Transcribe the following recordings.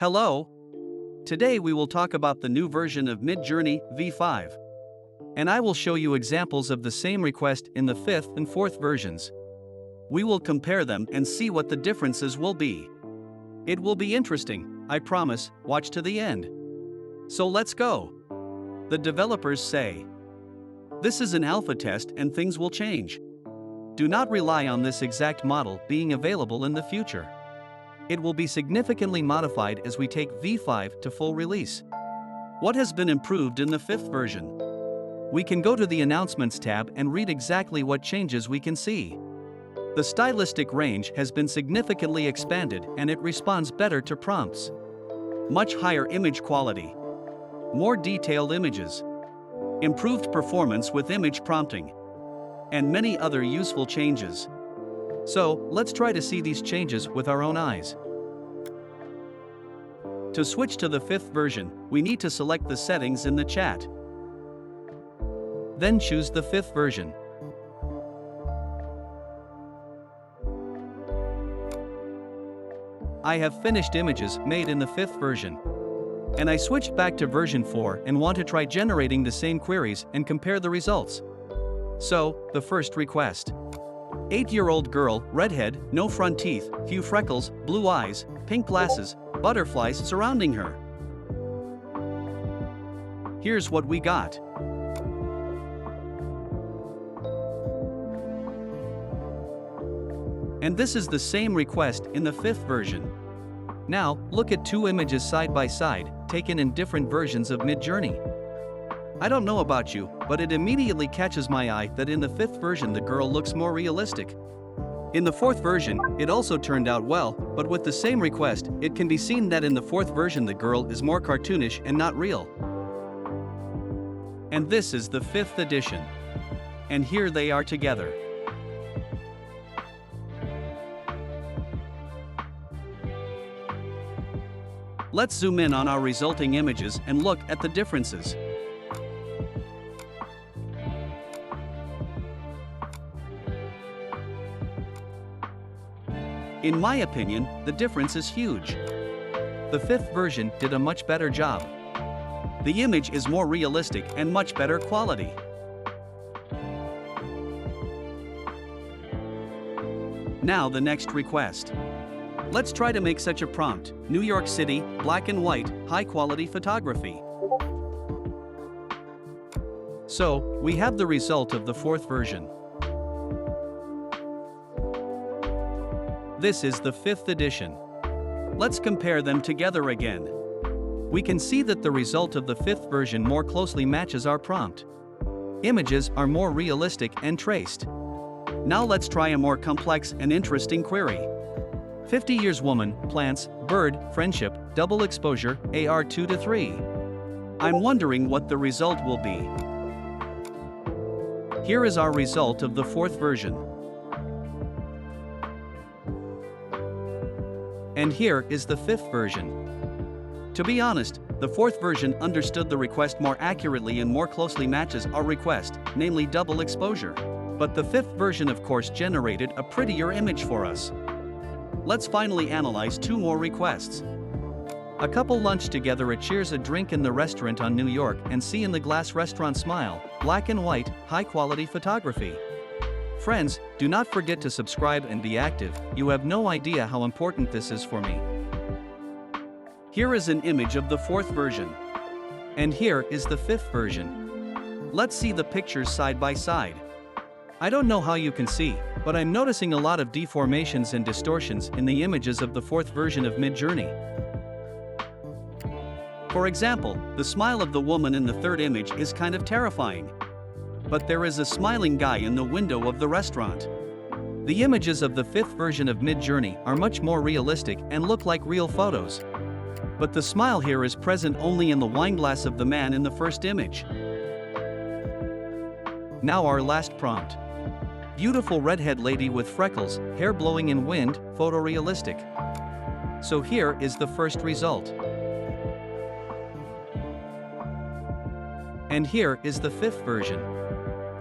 Hello! Today we will talk about the new version of Midjourney v5. And I will show you examples of the same request in the 5th and 4th versions. We will compare them and see what the differences will be. It will be interesting, I promise, watch to the end. So let's go. The developers say, this is an alpha test and things will change. Do not rely on this exact model being available in the future. It will be significantly modified as we take v5 to full release. What has been improved in the 5th version? We can go to the Announcements tab and read exactly what changes we can see. The stylistic range has been significantly expanded and it responds better to prompts. Much higher image quality. More detailed images. Improved performance with image prompting. And many other useful changes. So, let's try to see these changes with our own eyes. To switch to the 5th version, we need to select the settings in the chat. Then choose the 5th version. I have finished images made in the 5th version. And I switched back to version 4 and want to try generating the same queries and compare the results. So, the first request. 8-year-old girl, redhead, no front teeth, few freckles, blue eyes, pink glasses, butterflies surrounding her. Here's what we got. And this is the same request in the 5th version. Now, look at two images side by side, taken in different versions of Midjourney. I don't know about you, but it immediately catches my eye that in the 5th version the girl looks more realistic. In the 4th version, it also turned out well, but with the same request, it can be seen that in the 4th version the girl is more cartoonish and not real. And this is the 5th edition. And here they are together. Let's zoom in on our resulting images and look at the differences. In my opinion, the difference is huge. The 5th version did a much better job. The image is more realistic and much better quality. Now the next request. Let's try to make such a prompt: New York City, black and white, high-quality photography. So, we have the result of the 4th version. This is the 5th edition. Let's compare them together again. We can see that the result of the 5th version more closely matches our prompt. Images are more realistic and traced. Now let's try a more complex and interesting query. 50 years woman, plants, bird, friendship, double exposure, AR 2 to 3. I'm wondering what the result will be. Here is our result of the 4th version. And here is the 5th version. To be honest, the 4th version understood the request more accurately and more closely matches our request, namely double exposure. But the 5th version of course generated a prettier image for us. Let's finally analyze two more requests. A couple lunch together at Cheers, a drink in the restaurant on New York, and see in the glass restaurant smile, black and white, high-quality photography. Friends, do not forget to subscribe and be active. You have no idea how important this is for me. Here is an image of the 4th version. And here is the 5th version. Let's see the pictures side by side. I don't know how you can see, but I'm noticing a lot of deformations and distortions in the images of the 4th version of Midjourney. For example, the smile of the woman in the 3rd image is kind of terrifying. But there is a smiling guy in the window of the restaurant. The images of the 5th version of Midjourney are much more realistic and look like real photos. But the smile here is present only in the wineglass of the man in the 1st image. Now our last prompt. Beautiful redhead lady with freckles, hair blowing in wind, photorealistic. So here is the first result. And here is the 5th version.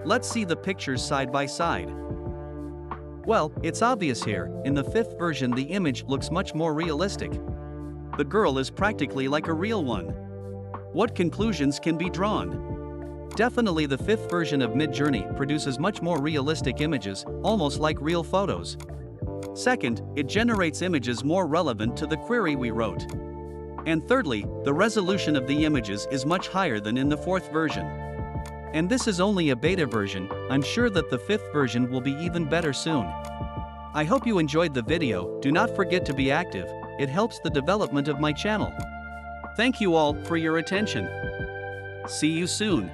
Let's see the pictures side by side. Well, it's obvious here, in the 5th version the image looks much more realistic. the girl is practically like a real one. What conclusions can be drawn? Definitely the fifth version of Midjourney produces much more realistic images, almost like real photos. Second, it generates images more relevant to the query we wrote. And thirdly, the resolution of the images is much higher than in the fourth version. And this is only a beta version. I'm sure that the fifth version will be even better soon. I hope you enjoyed the video. Do not forget to be active, it helps the development of my channel. Thank you all for your attention. See you soon.